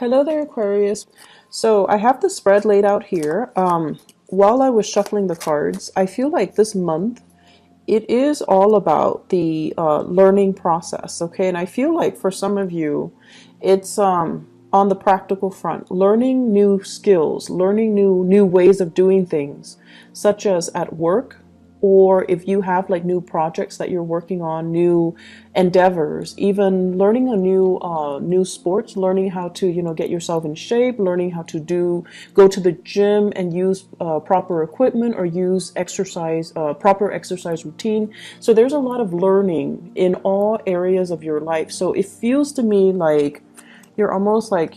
Hello there, Aquarius. So I have the spread laid out here. While I was shuffling the cards, I feel like this month it is all about the learning process, okay? And I feel like for some of you, it's on the practical front, learning new skills, learning new ways of doing things, such as at work, or if you have like new projects that you're working on, new endeavors, even learning a new sports, learning how to get yourself in shape, learning how to go to the gym and use proper equipment or use exercise proper exercise routine. So there's a lot of learning in all areas of your life. So it feels to me like you're almost like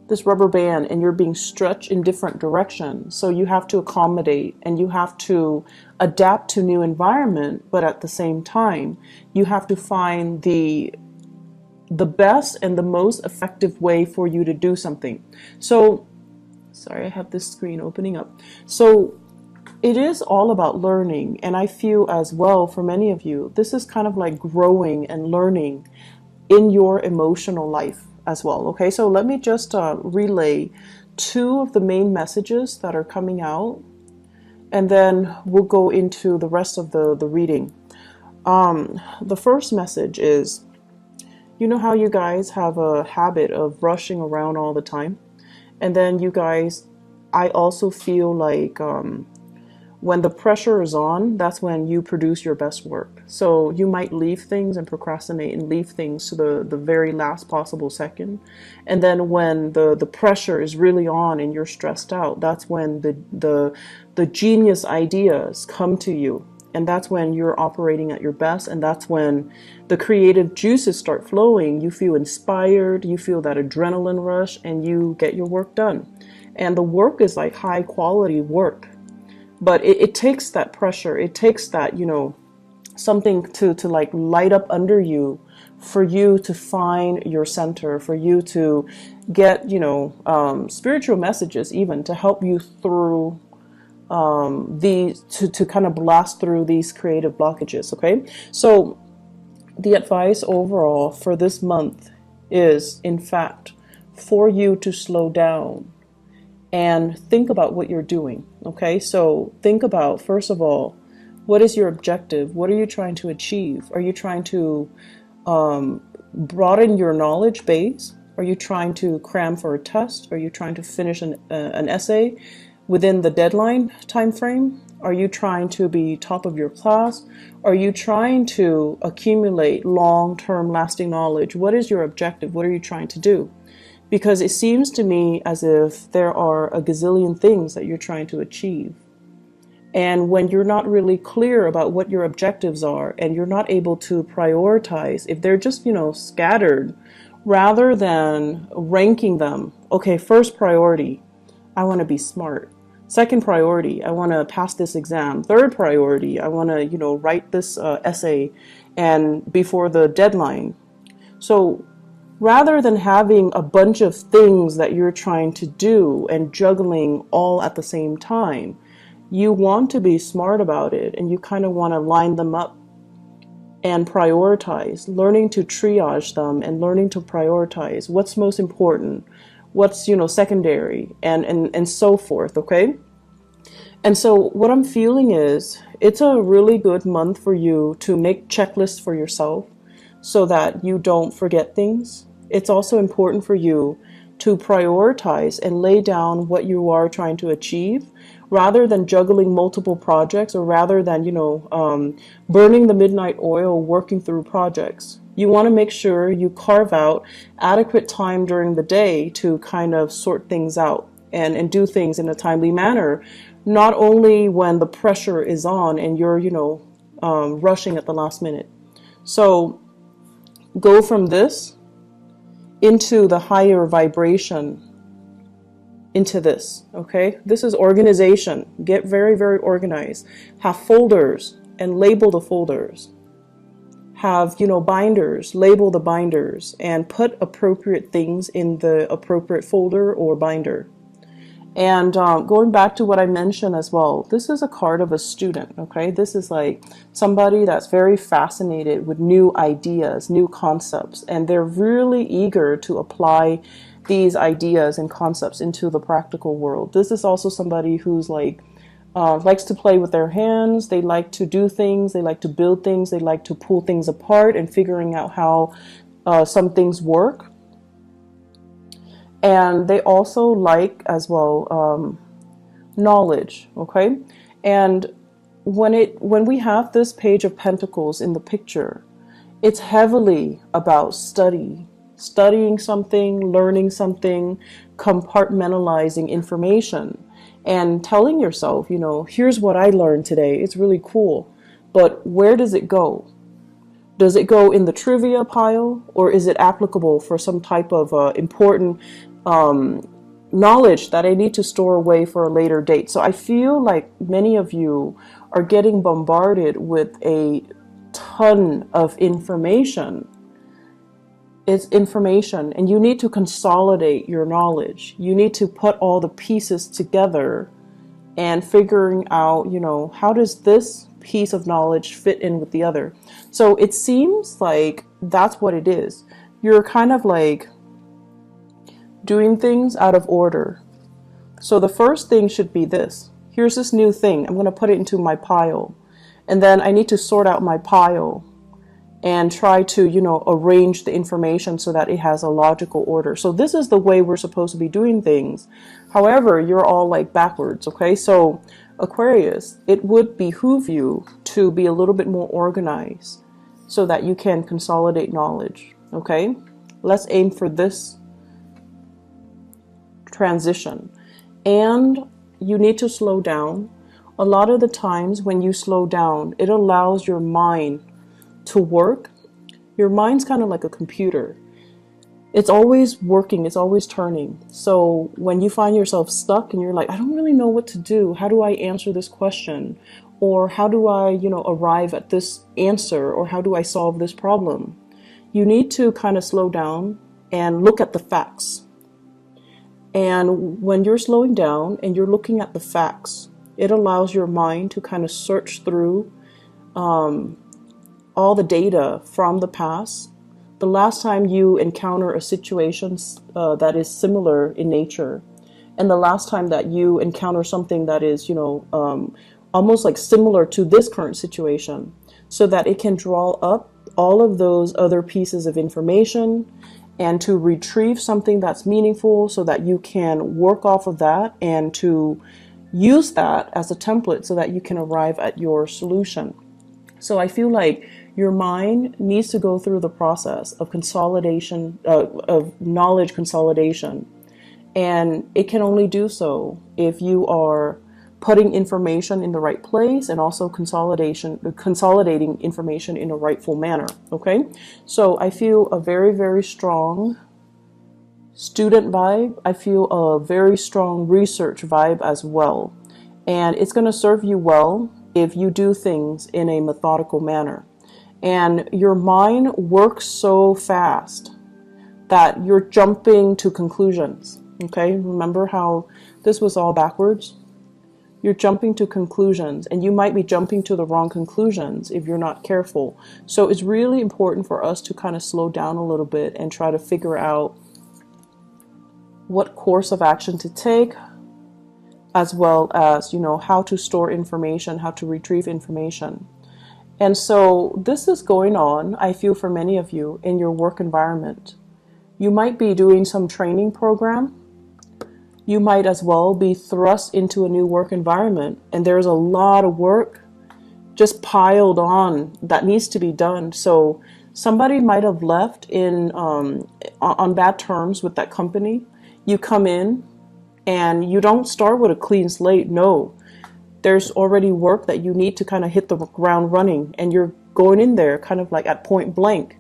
this rubber band and you're being stretched in different directions. So you have to accommodate and you have to adapt to new environment, but at the same time, you have to find the best and the most effective way for you to do something. So, sorry, I have this screen opening up. So it is all about learning, and I feel as well for many of you, this is kind of like growing and learning in your emotional life as well. Okay, so let me just relay two of the main messages that are coming out, and then we'll go into the rest of the reading. The first message is, you know how you guys have a habit of rushing around all the time? And then you guys, I also feel like when the pressure is on, that's when you produce your best work. So you might leave things and procrastinate and leave things to the very last possible second. And then when the pressure is really on and you're stressed out, that's when the genius ideas come to you. And that's when you're operating at your best. And that's when the creative juices start flowing. You feel inspired, you feel that adrenaline rush, and you get your work done. And the work is like high quality work. But it takes that pressure, it takes that, something to like light up under you for you to find your center, for you to get, spiritual messages even to help you through to kind of blast through these creative blockages, okay? So the advice overall for this month is, in fact, for you to slow down and think about what you're doing. Okay, so think about, first of all, what is your objective? What are you trying to achieve? Are you trying to broaden your knowledge base? Are you trying to cram for a test? Are you trying to finish an essay within the deadline time frame? Are you trying to be top of your class? Are you trying to accumulate long-term lasting knowledge? What is your objective? What are you trying to do? Because it seems to me as if there are a gazillion things that you're trying to achieve. And when you're not really clear about what your objectives are and you're not able to prioritize, if they're just, scattered, rather than ranking them, okay, first priority, I want to be smart. Second priority, I want to pass this exam. Third priority, I want to, write this essay and before the deadline. So rather than having a bunch of things that you're trying to do and juggling all at the same time, you want to be smart about it and you kind of want to line them up and prioritize, learning to triage them and learning to prioritize what's most important, what's, secondary, and so forth, okay? And so what I'm feeling is it's a really good month for you to make checklists for yourself so that you don't forget things. It's also important for you to prioritize and lay down what you are trying to achieve rather than juggling multiple projects or rather than, burning the midnight oil working through projects. You want to make sure you carve out adequate time during the day to kind of sort things out and do things in a timely manner, not only when the pressure is on and you're, rushing at the last minute. So go from this into the higher vibration into this, okay? This is organization. Get very, very organized. Have folders and label the folders. Have, binders, label the binders and put appropriate things in the appropriate folder or binder. And going back to what I mentioned as well, this is a card of a student, okay? This is like somebody that's very fascinated with new ideas, new concepts, and they're really eager to apply these ideas and concepts into the practical world. This is also somebody who's like, likes to play with their hands, they like to do things, they like to build things, they like to pull things apart and figuring out how some things work. And they also like as well knowledge, okay? And when we have this page of pentacles in the picture, it's heavily about studying something, learning something, compartmentalizing information, and telling yourself, you know, here's what I learned today. It's really cool. But where does it go? Does it go in the trivia pile, or is it applicable for some type of important knowledge that I need to store away for a later date? So I feel like many of you are getting bombarded with a ton of information. It's information, and you need to consolidate your knowledge. You need to put all the pieces together and figuring out, you know, how does this piece of knowledge fit in with the other? So it seems like that's what it is. You're kind of like doing things out of order. So the first thing should be this. Here's this new thing. I'm going to put it into my pile. And then I need to sort out my pile and try to, you know, arrange the information so that it has a logical order. So this is the way we're supposed to be doing things. However, you're all like backwards, okay? So Aquarius, it would behoove you to be a little bit more organized so that you can consolidate knowledge, okay? Let's aim for this transition. And you need to slow down. A lot of the times when you slow down, it allows your mind to work. Your mind's kind of like a computer. It's always working, it's always turning. So when you find yourself stuck and you're like, I don't really know what to do, how do I answer this question? Or how do I, you know, arrive at this answer? Or how do I solve this problem? You need to kind of slow down and look at the facts. And when you're slowing down and you're looking at the facts, it allows your mind to kind of search through all the data from the past, the last time you encounter a situation that is similar in nature, and the last time that you encounter something that is, you know, almost like similar to this current situation, so that it can draw up all of those other pieces of information and to retrieve something that's meaningful so that you can work off of that and to use that as a template so that you can arrive at your solution. So I feel like your mind needs to go through the process of consolidation, of knowledge consolidation. And it can only do so if you are putting information in the right place and also consolidating information in a rightful manner. Okay? So I feel a very, very strong student vibe. I feel a very strong research vibe as well. And it's going to serve you well if you do things in a methodical manner. And your mind works so fast that you're jumping to conclusions. Okay, remember how this was all backwards? You're jumping to conclusions, and you might be jumping to the wrong conclusions if you're not careful. So it's really important for us to kind of slow down a little bit and try to figure out what course of action to take, as well as, you know, how to store information, how to retrieve information. And so this is going on, I feel, for many of you in your work environment. You might be doing some training program. You might as well be thrust into a new work environment, and there's a lot of work just piled on that needs to be done. So somebody might have left in on bad terms with that company. You come in and you don't start with a clean slate. No. There's already work that you need to kind of hit the ground running, and you're going in there kind of like at point blank.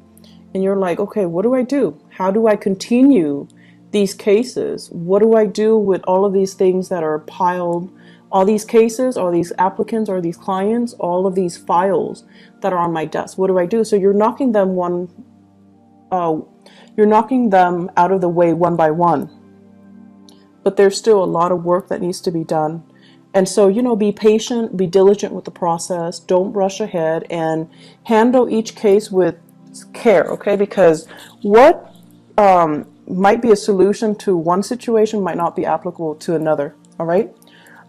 And you're like, okay, what do I do? How do I continue these cases? What do I do with all of these things that are piled, all these cases, all these applicants, or these clients, all of these files that are on my desk? What do I do? So you're knocking them out of the way one by one. but there's still a lot of work that needs to be done. And so, be patient, be diligent with the process, don't rush ahead, and handle each case with care, okay? Because what might be a solution to one situation might not be applicable to another, all right?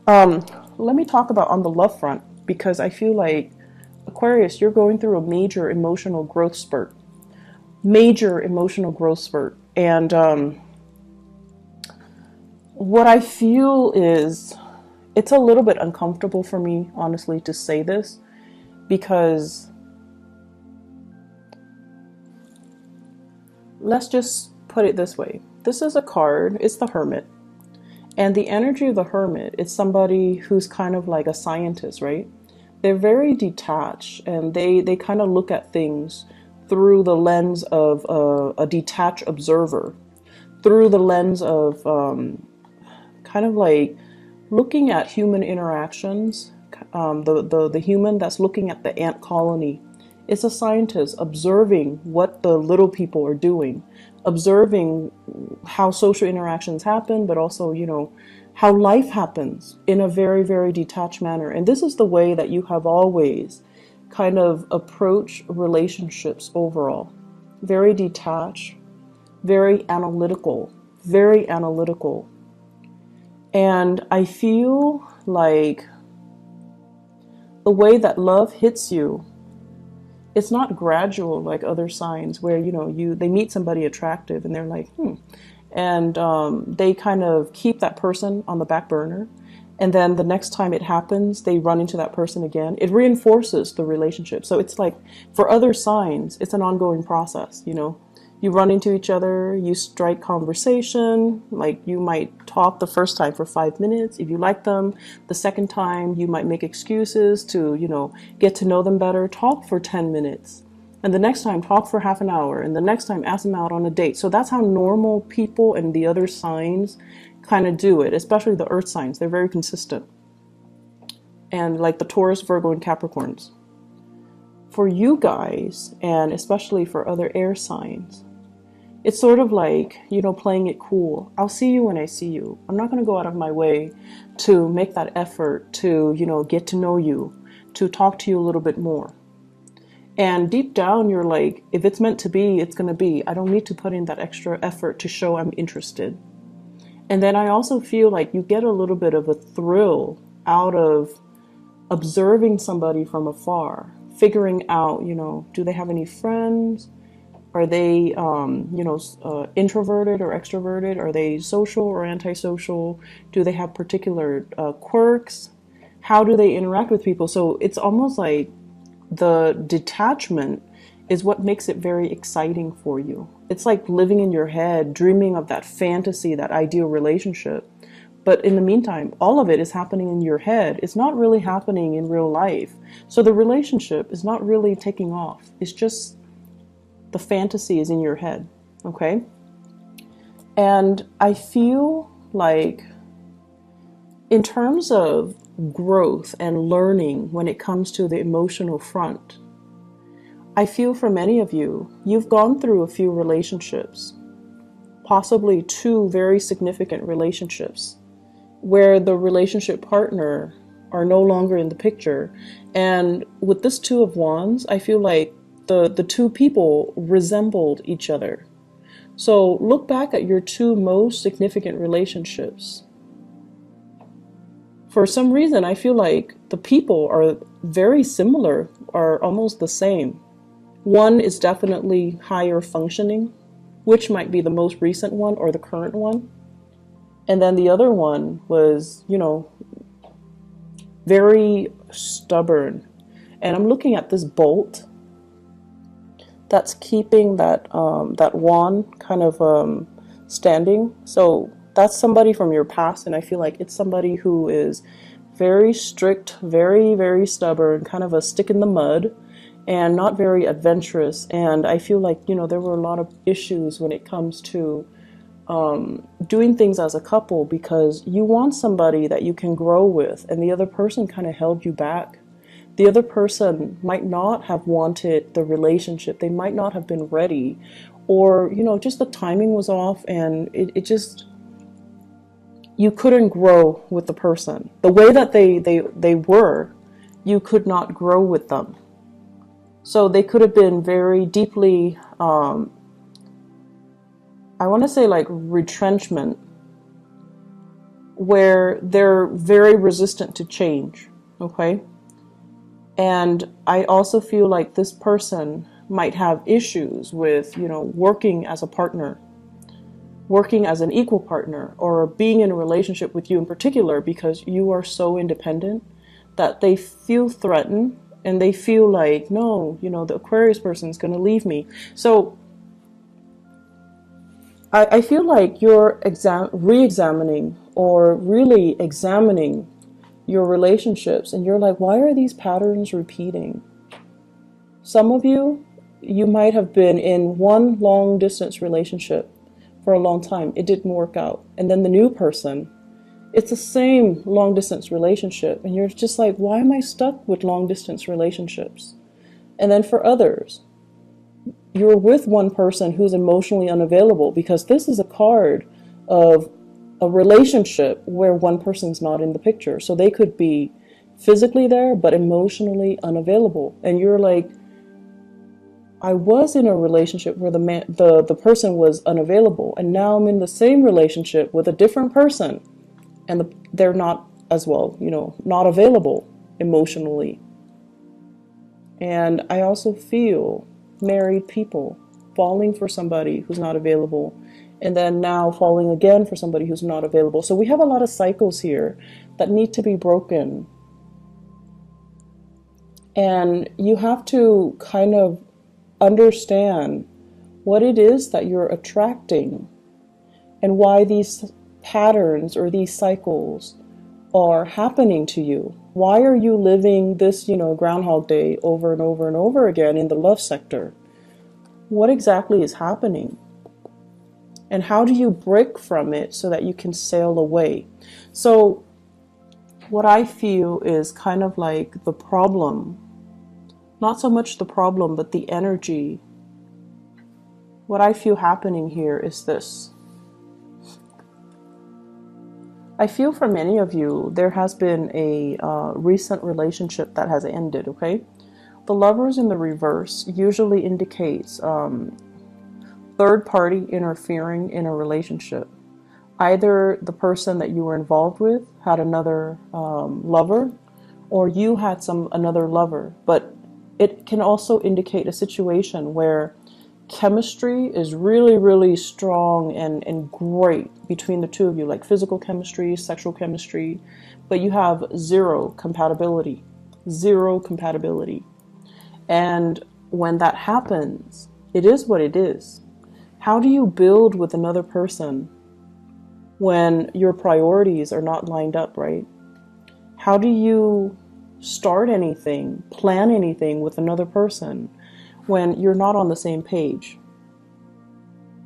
Let me talk about on the love front, because I feel like Aquarius, you're going through a major emotional growth spurt. Major emotional growth spurt. And what I feel is it's a little bit uncomfortable for me, honestly, to say this, because let's just put it this way. This is a card, it's the Hermit. And the energy of the Hermit is somebody who's kind of like a scientist, right? They're very detached, and they kind of look at things through the lens of a detached observer, through the lens of kind of like looking at human interactions. The human that's looking at the ant colony is a scientist observing what the little people are doing, observing how social interactions happen, but also, how life happens in a very, very detached manner. And this is the way that you have always kind of approached relationships overall. Very detached, very analytical, very analytical. And I feel like the way that love hits you, it's not gradual like other signs where, they meet somebody attractive and they're like, and they kind of keep that person on the back burner. And then the next time it happens, they run into that person again. It reinforces the relationship. So it's like for other signs, it's an ongoing process, You run into each other, you strike conversation, like you might talk the first time for 5 minutes. If you like them, the second time you might make excuses to, get to know them better, talk for 10 minutes. And the next time, talk for half an hour. And the next time, ask them out on a date. So that's how normal people and the other signs kind of do it, especially the earth signs. They're very consistent. And like the Taurus, Virgo, and Capricorns. For you guys, and especially for other air signs, it's sort of like, playing it cool. I'll see you when I see you. I'm not going to go out of my way to make that effort to, get to know you, to talk to you a little bit more. And deep down, you're like, if it's meant to be, it's going to be. I don't need to put in that extra effort to show I'm interested. And then I also feel like you get a little bit of a thrill out of observing somebody from afar, figuring out, do they have any friends? Are they, introverted or extroverted? Are they social or antisocial? Do they have particular quirks? How do they interact with people? So it's almost like the detachment is what makes it very exciting for you. It's like living in your head, dreaming of that fantasy, that ideal relationship. But in the meantime, all of it is happening in your head. It's not really happening in real life. So the relationship is not really taking off. It's just the fantasy is in your head, okay? And I feel like in terms of growth and learning when it comes to the emotional front, I feel for many of you, you've gone through a few relationships, possibly 2 very significant relationships, where the relationship partner are no longer in the picture. And with this 2 of Wands, I feel like the 2 people resembled each other. So look back at your 2 most significant relationships. For some reason, I feel like the people are very similar, are almost the same. One is definitely higher functioning, which might be the most recent one or the current one. And then the other one was, very stubborn. And I'm looking at this bolt that's keeping that wand kind of standing. So that's somebody from your past, and I feel like it's somebody who is very strict, very, very stubborn, kind of a stick in the mud, and not very adventurous. And I feel like, there were a lot of issues when it comes to doing things as a couple, because you want somebody that you can grow with, and the other person kind of held you back. The other person might not have wanted the relationship. They might not have been ready, or, just the timing was off, and it just, you couldn't grow with the person. The way that they were, you could not grow with them. So they could have been very deeply, I want to say like retrenchment, where they're very resistant to change, okay? And I also feel like this person might have issues with, working as a partner, working as an equal partner, or being in a relationship with you in particular because you are so independent that they feel threatened and they feel like, no, the Aquarius person is going to leave me. So I feel like you're re-examining or really examining your relationships, and you're like, why are these patterns repeating? Some of you might have been in one long distance relationship for a long time. It didn't work out. And then the new person, it's the same long distance relationship. And you're just like, why am I stuck with long distance relationships? And then for others, you're with one person who's emotionally unavailable, because this is a card of a relationship where one person's not in the picture. So they could be physically there, but emotionally unavailable. And you're like, I was in a relationship where the person was unavailable, and now I'm in the same relationship with a different person, and they're not as well, not available emotionally. And I also feel married people falling for somebody who's not available, and then now falling again for somebody who's not available. So we have a lot of cycles here that need to be broken. And you have to kind of understand what it is that you're attracting and why these patterns or these cycles are happening to you. Why are you living this, Groundhog Day over and over and over again in the love sector? What exactly is happening? And how do you break from it so that you can sail away? So what I feel is kind of like the problem, not so much the problem, but the energy. What I feel happening here is this. I feel for many of you, there has been a recent relationship that has ended, okay? The Lovers in the reverse usually indicates third party interfering in a relationship. Either the person that you were involved with had another lover, or you had another lover. But it can also indicate a situation where chemistry is really, really strong and great between the two of you, like physical chemistry, sexual chemistry, but you have zero compatibility. Zero compatibility. And when that happens, it is what it is. How do you build with another person when your priorities are not lined up, right? How do you start anything, plan anything with another person when you're not on the same page?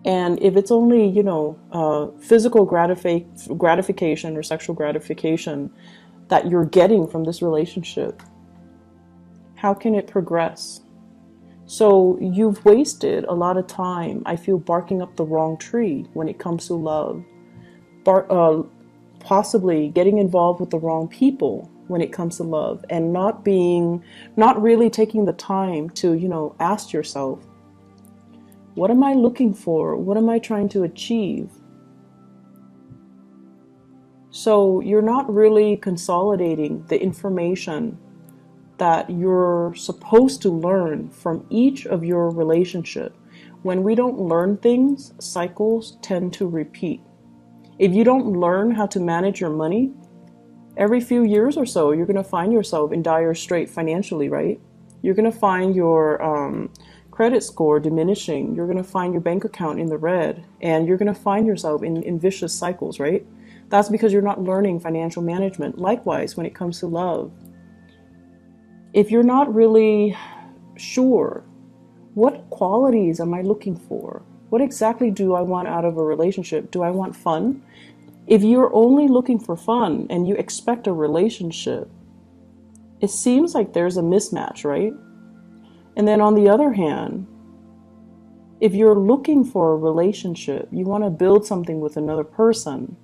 And if it's only, physical gratification or sexual gratification that you're getting from this relationship, how can it progress? So you've wasted a lot of time, I feel, barking up the wrong tree when it comes to love. Possibly getting involved with the wrong people when it comes to love, and not really taking the time to, ask yourself, what am I looking for? What am I trying to achieve? So you're not really consolidating the information that you're supposed to learn from each of your relationship. When we don't learn things, cycles tend to repeat. If you don't learn how to manage your money, every few years or so, you're going to find yourself in dire strait financially, right? You're going to find your credit score diminishing. You're going to find your bank account in the red, and you're going to find yourself in vicious cycles, right? That's because you're not learning financial management. Likewise, when it comes to love, if you're not really sure, what qualities am I looking for? What exactly do I want out of a relationship? Do I want fun? If you're only looking for fun and you expect a relationship, it seems like there's a mismatch, right? And then on the other hand, if you're looking for a relationship, you want to build something with another person,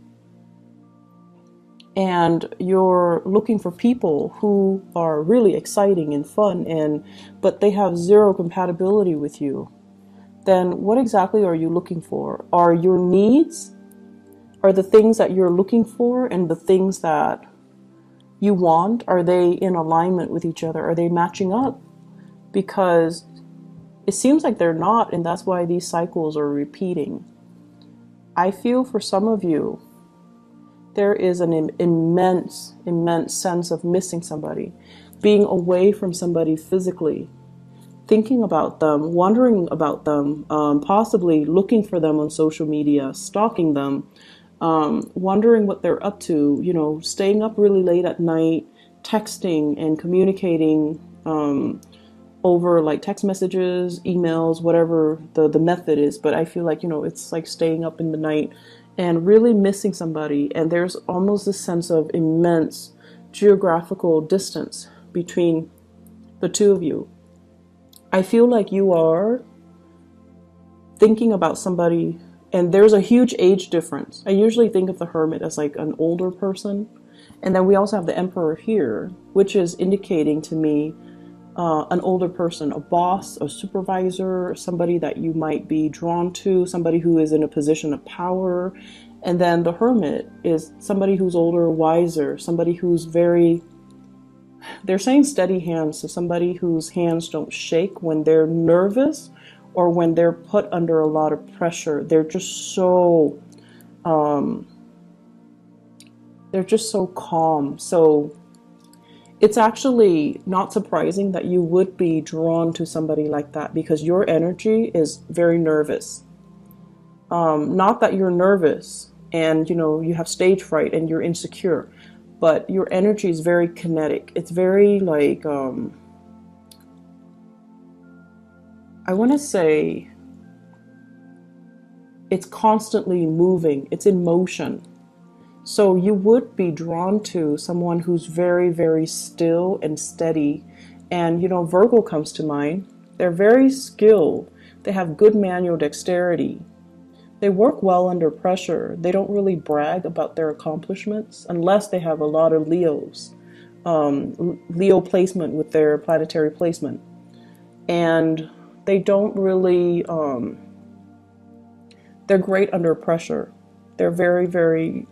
and you're looking for people who are really exciting and fun, but they have zero compatibility with you, then what exactly are you looking for? Are your needs, are the things that you're looking for and the things that you want, are they in alignment with each other? Are they matching up? Because it seems like they're not, and that's why these cycles are repeating. I feel for some of you, there is an immense sense of missing somebody, being away from somebody physically, thinking about them, wondering about them, possibly looking for them on social media, stalking them, wondering what they're up to, staying up really late at night, texting and communicating over like text messages, emails, whatever the method is. But I feel like, it's like staying up in the night and really missing somebody. And there's almost a sense of immense geographical distance between the two of you. I feel like you are thinking about somebody, and there's a huge age difference. I usually think of the Hermit as like an older person. And then we also have the Emperor here, which is indicating to me an older person, a boss, a supervisor, somebody that you might be drawn to, somebody who is in a position of power. And then the Hermit is somebody who's older, wiser, somebody who's they're saying steady hands, so somebody whose hands don't shake when they're nervous or when they're put under a lot of pressure. They're just so calm. So it's actually not surprising that you would be drawn to somebody like that, because your energy is very nervous. Not that you're nervous and you have stage fright and you're insecure, but your energy is very kinetic. It's very like I want to say it's constantly moving. It's in motion. So you would be drawn to someone who's very, very still and steady. And, Virgo comes to mind. They're very skilled. They have good manual dexterity. They work well under pressure. They don't really brag about their accomplishments unless they have a lot of Leos. Leo placement with their planetary placement. And they don't really, they're great under pressure. They're very, very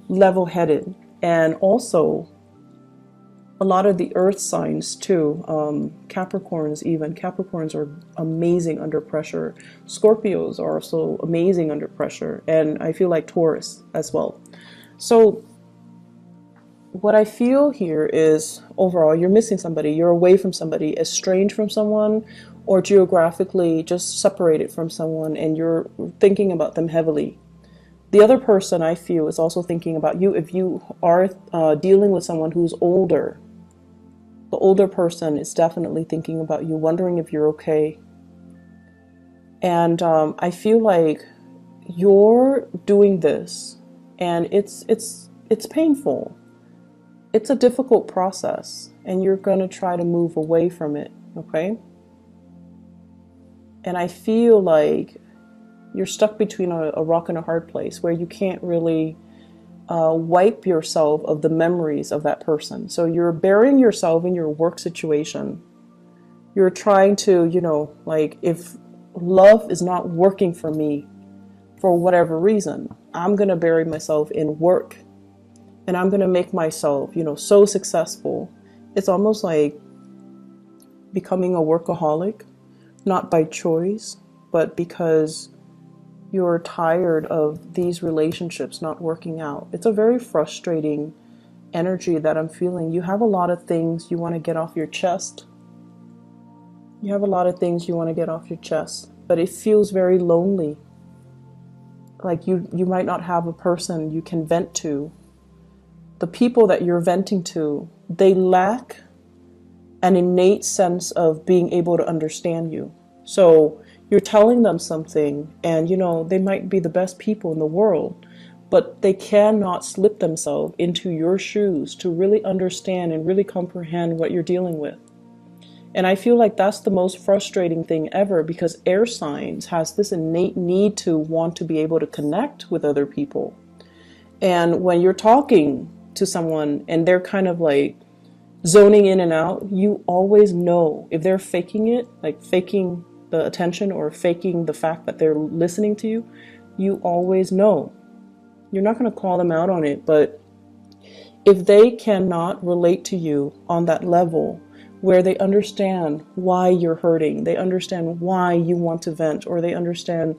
level-headed. And also, a lot of the earth signs too, Capricorns are amazing under pressure. Scorpios are also amazing under pressure. And I feel like Taurus as well. So what I feel here is, overall, you're missing somebody. You're away from somebody, estranged from someone, or geographically just separated from someone, and you're thinking about them heavily. The other person, I feel, is also thinking about you. If you are dealing with someone who's older, the older person is definitely thinking about you, wondering if you're okay. And I feel like you're doing this, and it's painful. It's a difficult process, and you're going to try to move away from it, okay? And I feel like you're stuck between a rock and a hard place where you can't really wipe yourself of the memories of that person. So you're burying yourself in your work situation. You're trying to, like, if love is not working for me for whatever reason, I'm going to bury myself in work. And I'm going to make myself, so successful. It's almost like becoming a workaholic, not by choice, but because you're tired of these relationships not working out. It's a very frustrating energy that I'm feeling. You have a lot of things you want to get off your chest. You have a lot of things you want to get off your chest, but it feels very lonely. Like you might not have a person you can vent to. The people that you're venting to, they lack an innate sense of being able to understand you. So you're telling them something, and they might be the best people in the world, but they cannot slip themselves into your shoes to really understand and really comprehend what you're dealing with. And I feel like that's the most frustrating thing ever, because air signs has this innate need to want to be able to connect with other people. And when you're talking to someone and they're kind of like zoning in and out, you always know if they're faking it, like faking the attention or faking the fact that they're listening to you. You always know. You're not going to call them out on it, but if they cannot relate to you on that level where they understand why you're hurting, they understand why you want to vent, or they understand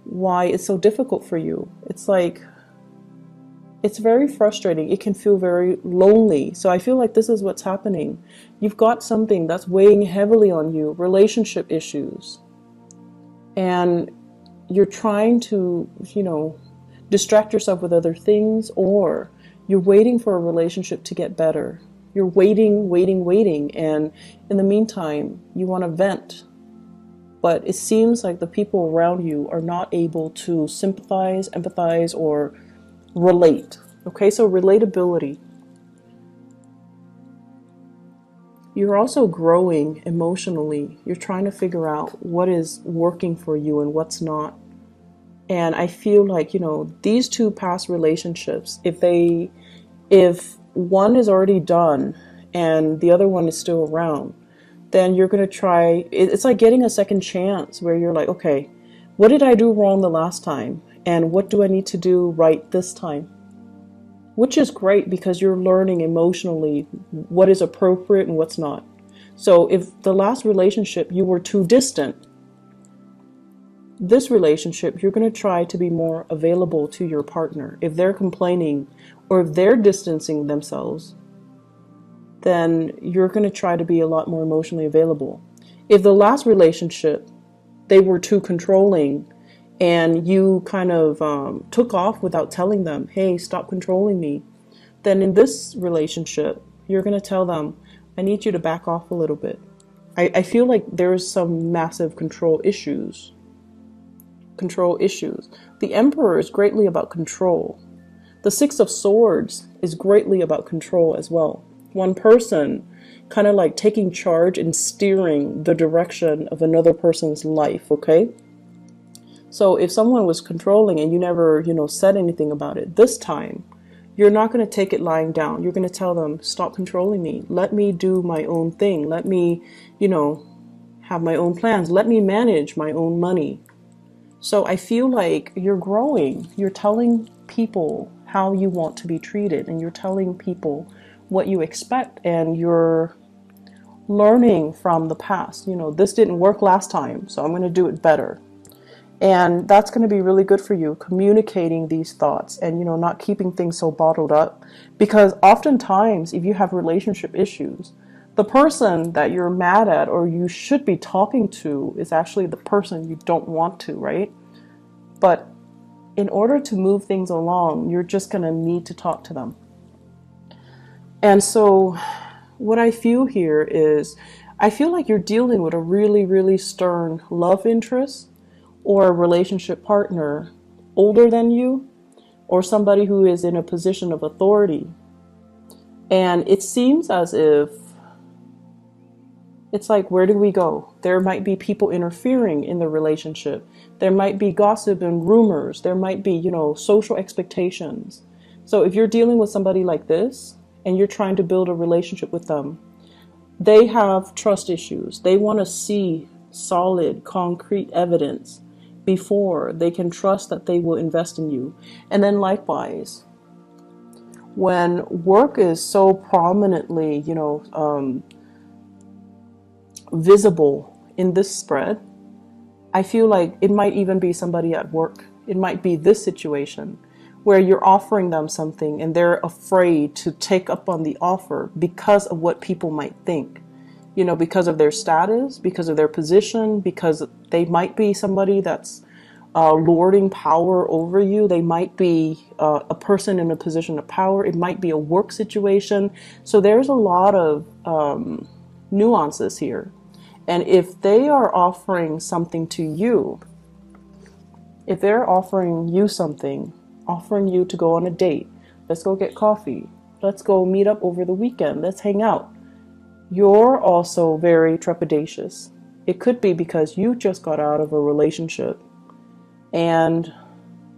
why it's so difficult for you, it's like, it's very frustrating. It can feel very lonely. So I feel like this is what's happening. You've got something that's weighing heavily on you, relationship issues. And you're trying to, distract yourself with other things, or you're waiting for a relationship to get better. You're waiting, waiting, waiting. And in the meantime, you want to vent. But it seems like the people around you are not able to sympathize, empathize, or relate. Okay, so relatability. You're also growing emotionally. You're trying to figure out what is working for you and what's not. And I feel like, these two past relationships, if one is already done and the other one is still around, then you're going to try, it's like getting a second chance where you're like, okay, what did I do wrong the last time? And what do I need to do right this time? Which is great because you're learning emotionally what is appropriate and what's not. So if the last relationship you were too distant, this relationship you're going to try to be more available to your partner. If they're complaining or if they're distancing themselves, then you're going to try to be a lot more emotionally available. If the last relationship they were too controlling and you kind of took off without telling them, hey, stop controlling me, then in this relationship, you're going to tell them, I need you to back off a little bit. I feel like there's some massive control issues. The Emperor is greatly about control. The Six of Swords is greatly about control as well. One person kind of like taking charge and steering the direction of another person's life, okay? So if someone was controlling and you never, said anything about it, this time, you're not going to take it lying down. You're going to tell them, stop controlling me. Let me do my own thing. Let me, have my own plans. Let me manage my own money. So I feel like you're growing. You're telling people how you want to be treated, and you're telling people what you expect, and you're learning from the past. This didn't work last time, so I'm going to do it better. And that's going to be really good for you, communicating these thoughts and, not keeping things so bottled up. Because oftentimes, if you have relationship issues, the person that you're mad at or you should be talking to is actually the person you don't want to, right? But in order to move things along, you're just going to need to talk to them. And so what I feel here is, I feel like you're dealing with a really, really stern love interest or a relationship partner older than you, or somebody who is in a position of authority. And it seems as if it's like, where do we go? There might be people interfering in the relationship. There might be gossip and rumors. There might be, social expectations. So if you're dealing with somebody like this and you're trying to build a relationship with them, they have trust issues. They want to see solid, concrete evidence before they can trust that they will invest in you. And then likewise, when work is so prominently, visible in this spread, I feel like it might even be somebody at work. It might be this situation where you're offering them something and they're afraid to take up on the offer because of what people might think. Because of their status, because of their position, because they might be somebody that's lording power over you. They might be a person in a position of power. It might be a work situation. So there's a lot of nuances here. And if they are offering something to you, if they're offering you something, offering you to go on a date, let's go get coffee, let's go meet up over the weekend, let's hang out, you're also very trepidatious. It could be because you just got out of a relationship and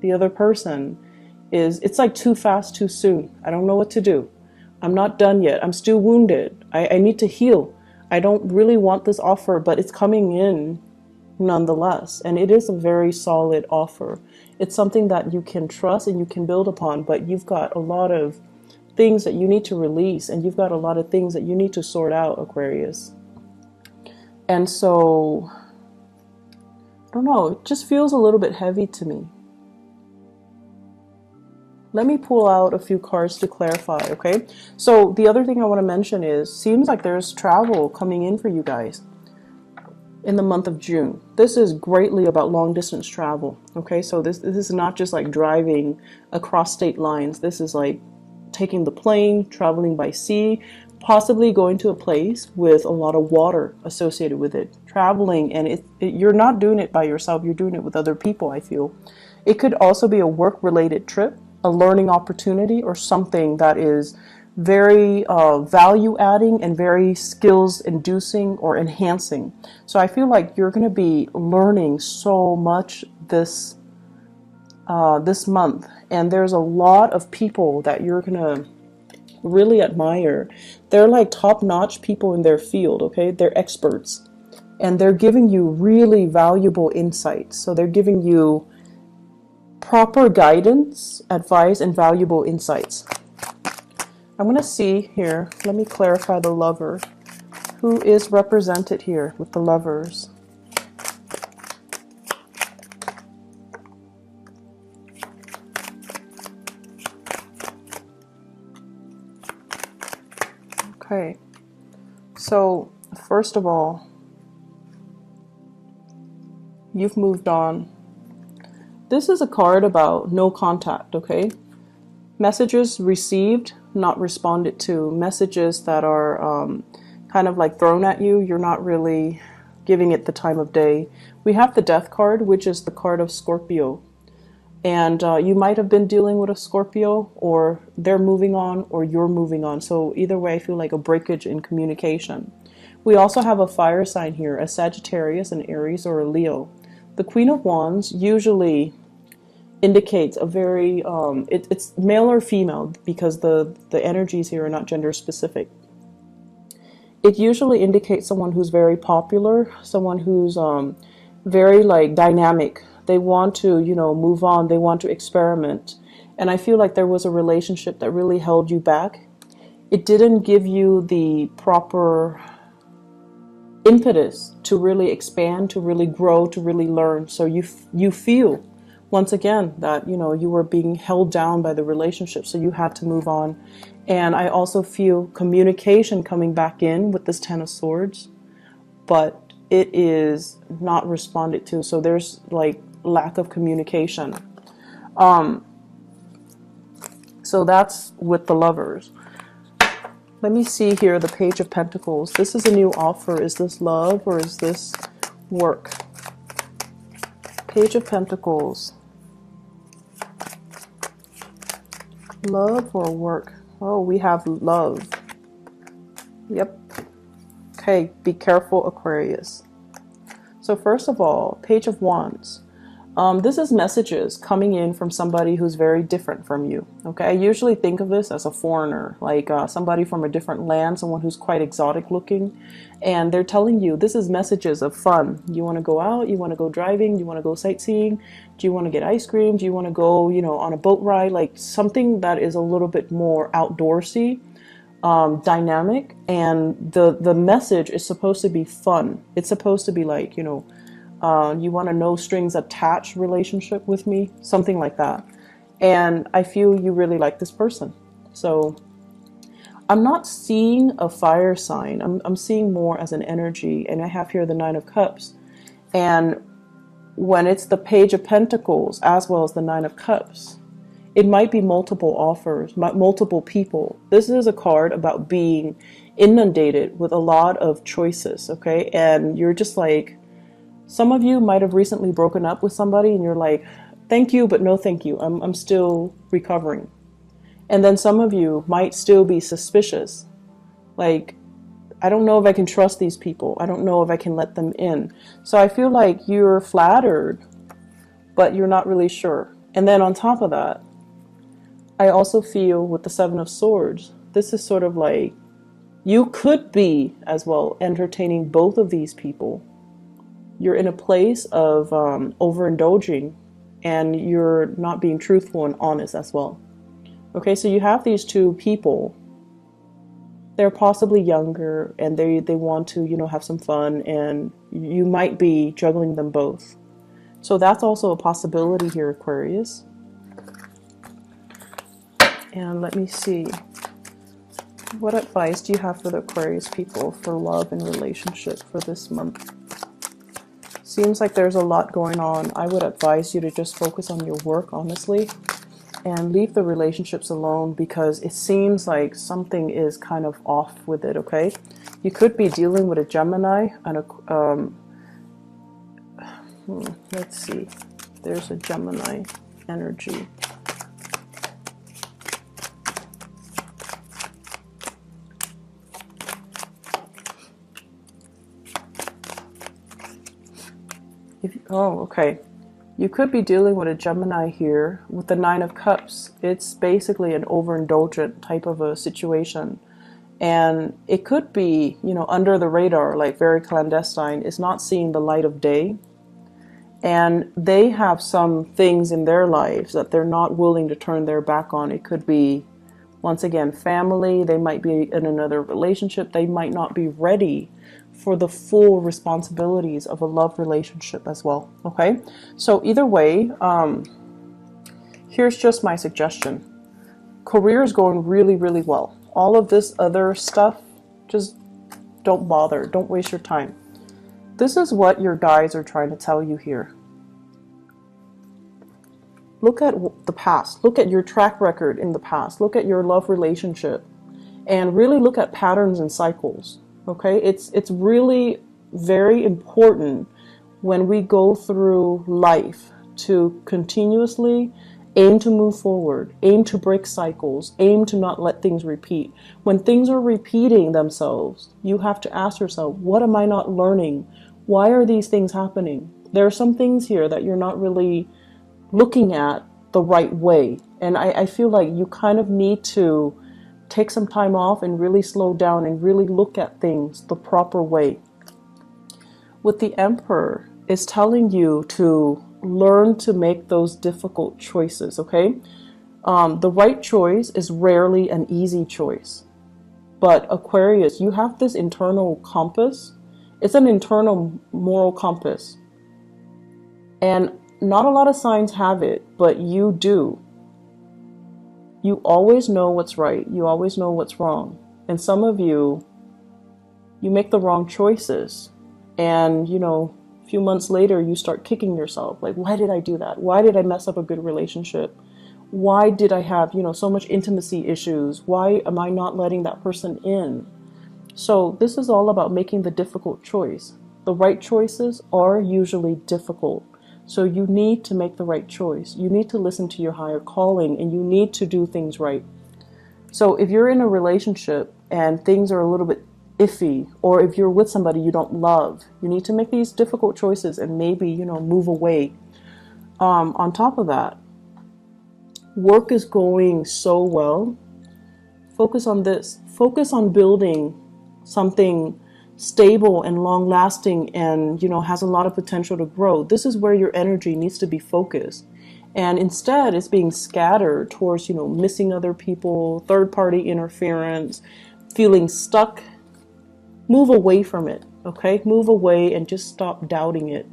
the other person is it's like too fast, too soon. I don't know what to do. I'm not done yet. I'm still wounded. I need to heal. I don't really want this offer, but it's coming in nonetheless. And it is a very solid offer. It's something that you can trust and you can build upon, but you've got a lot of things that you need to release, and you've got a lot of things that you need to sort out, Aquarius. And so, I don't know, it just feels a little bit heavy to me. Let me pull out a few cards to clarify, okay? So the other thing I want to mention is, seems like there's travel coming in for you guys in the month of June. This is greatly about long distance travel, okay? So this is not just like driving across state lines. This is like taking the plane, traveling by sea, possibly going to a place with a lot of water associated with it. Traveling, and you're not doing it by yourself, you're doing it with other people, I feel. It could also be a work-related trip, a learning opportunity, or something that is very value adding and very skills inducing or enhancing. So I feel like you're going to be learning so much this month, and there's a lot of people that you're going to really admire. They're like top-notch people in their field, okay? They're experts, and they're giving you really valuable insights. So they're giving you proper guidance, advice, and valuable insights. I'm going to see here, let me clarify the Lover. Who is represented here with the Lovers? Okay, so first of all, you've moved on. This is a card about no contact, okay? Messages received, not responded to. Messages that are kind of like thrown at you. You're not really giving it the time of day. We have the Death card, which is the card of Scorpio. And you might have been dealing with a Scorpio, or they're moving on, or you're moving on. So either way, I feel like a breakage in communication. We also have a fire sign here, a Sagittarius, an Aries, or a Leo. The Queen of Wands usually indicates a very, it's male or female, because the energies here are not gender specific. It usually indicates someone who's very popular, someone who's very like dynamic. They want to, move on. They want to experiment. And I feel like there was a relationship that really held you back. It didn't give you the proper impetus to really expand, to really grow, to really learn. So you feel, once again, that, you were being held down by the relationship. So you had to move on. And I also feel communication coming back in with this Ten of Swords, but it is not responded to. So there's like lack of communication. So that's with the Lovers. Let me see here, the Page of Pentacles. This is a new offer. Is this love or is this work? Page of Pentacles. Love or work? Oh, we have love. Yep. Okay, be careful, Aquarius. So first of all, Page of Wands. This is messages coming in from somebody who's very different from you. Okay, I usually think of this as a foreigner, like somebody from a different land, someone who's quite exotic looking, and they're telling you this is messages of fun. You want to go out, you want to go driving, you want to go sightseeing, do you want to get ice cream, do you want to go, on a boat ride, like something that is a little bit more outdoorsy, dynamic, and the message is supposed to be fun. It's supposed to be like, you want a no strings attached relationship with me, something like that. And I feel you really like this person. So I'm not seeing a fire sign. I'm seeing more as an energy. And I have here the Nine of Cups. And when it's the Page of Pentacles as well as the Nine of Cups, it might be multiple offers, multiple people. This is a card about being inundated with a lot of choices, okay? And you're just like, some of you might have recently broken up with somebody and you're like, thank you, but no thank you. I'm still recovering. And then some of you might still be suspicious. Like, I don't know if I can trust these people. I don't know if I can let them in. So I feel like you're flattered, but you're not really sure. And then on top of that, I also feel with the Seven of Swords, this is sort of like you could be as well entertaining both of these people. You're in a place of overindulging, and you're not being truthful and honest as well. Okay, so you have these two people. They're possibly younger, and they want to, you know, have some fun, and you might be juggling them both. So that's also a possibility here, Aquarius. And let me see. What advice do you have for the Aquarius people for love and relationship for this month? Seems like there's a lot going on. I would advise you to just focus on your work, honestly, and leave the relationships alone, because it seems like something is kind of off with it, okay? You could be dealing with a Gemini and a, let's see, there's a Gemini energy. Oh, okay. You could be dealing with a Gemini here with the Nine of Cups. It's basically an overindulgent type of a situation. And it could be, you know, under the radar, like very clandestine. It's not seeing the light of day. And they have some things in their lives that they're not willing to turn their back on. It could be, once again, family. They might be in another relationship. They might not be ready for the full responsibilities of a love relationship as well. Okay, so either way, here's just my suggestion. Career is going really, really well. All of this other stuff, just don't bother. Don't waste your time. This is what your guides are trying to tell you here. Look at the past. Look at your track record in the past. Look at your love relationship, and really look at patterns and cycles. Okay, it's really very important when we go through life to continuously aim to move forward, aim to break cycles, aim to not let things repeat. When things are repeating themselves, you have to ask yourself, what am I not learning? Why are these things happening? There are some things here that you're not really looking at the right way. And I feel like you kind of need to take some time off and really slow down and really look at things the proper way. With the Emperor, it's telling you to learn to make those difficult choices, okay? The right choice is rarely an easy choice. But Aquarius, you have this internal compass. It's an internal moral compass. And not a lot of signs have it, but you do. You always know what's right. You always know what's wrong. And some of you, you make the wrong choices. And, you know, a few months later, you start kicking yourself. Like, why did I do that? Why did I mess up a good relationship? Why did I have, you know, so much intimacy issues? Why am I not letting that person in? So this is all about making the difficult choice. The right choices are usually difficult. So you need to make the right choice. You need to listen to your higher calling, and you need to do things right. So if you're in a relationship and things are a little bit iffy, or if you're with somebody you don't love, you need to make these difficult choices and maybe, you know, move away. On top of that, work is going so well. Focus on this. Focus on building something stable and long lasting, and, you know, has a lot of potential to grow. This is where your energy needs to be focused. And instead it's being scattered towards, you know, missing other people, third party interference, feeling stuck. Move away from it, okay? Move away and just stop doubting it,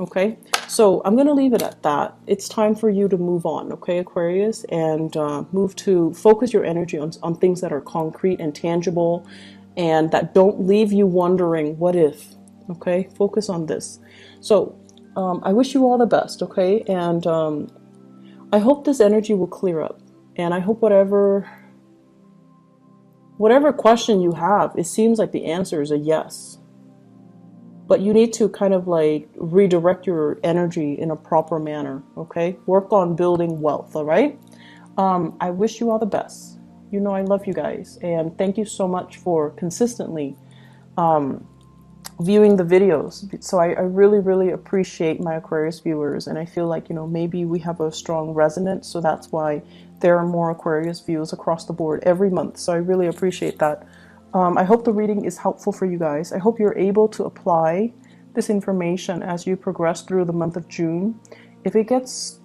okay? So I'm going to leave it at that. It's time for you to move on, okay, Aquarius? And move to focus your energy on things that are concrete and tangible, and that don't leave you wondering, what if, okay? Focus on this. So I wish you all the best, okay? And I hope this energy will clear up. And I hope whatever question you have, it seems like the answer is a yes. But you need to kind of like redirect your energy in a proper manner, okay? Work on building wealth, all right? I wish you all the best. You know I love you guys, and thank you so much for consistently viewing the videos. So I really, really appreciate my Aquarius viewers, and I feel like, maybe we have a strong resonance, so that's why there are more Aquarius views across the board every month. So I really appreciate that. I hope the reading is helpful for you guys. I hope you're able to apply this information as you progress through the month of June. If it gets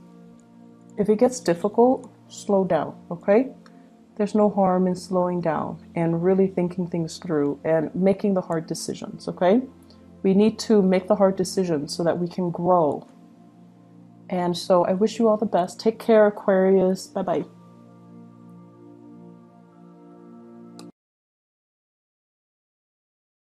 difficult, slow down, okay? There's no harm in slowing down and really thinking things through and making the hard decisions, okay? We need to make the hard decisions so that we can grow. And so I wish you all the best. Take care, Aquarius. Bye-bye.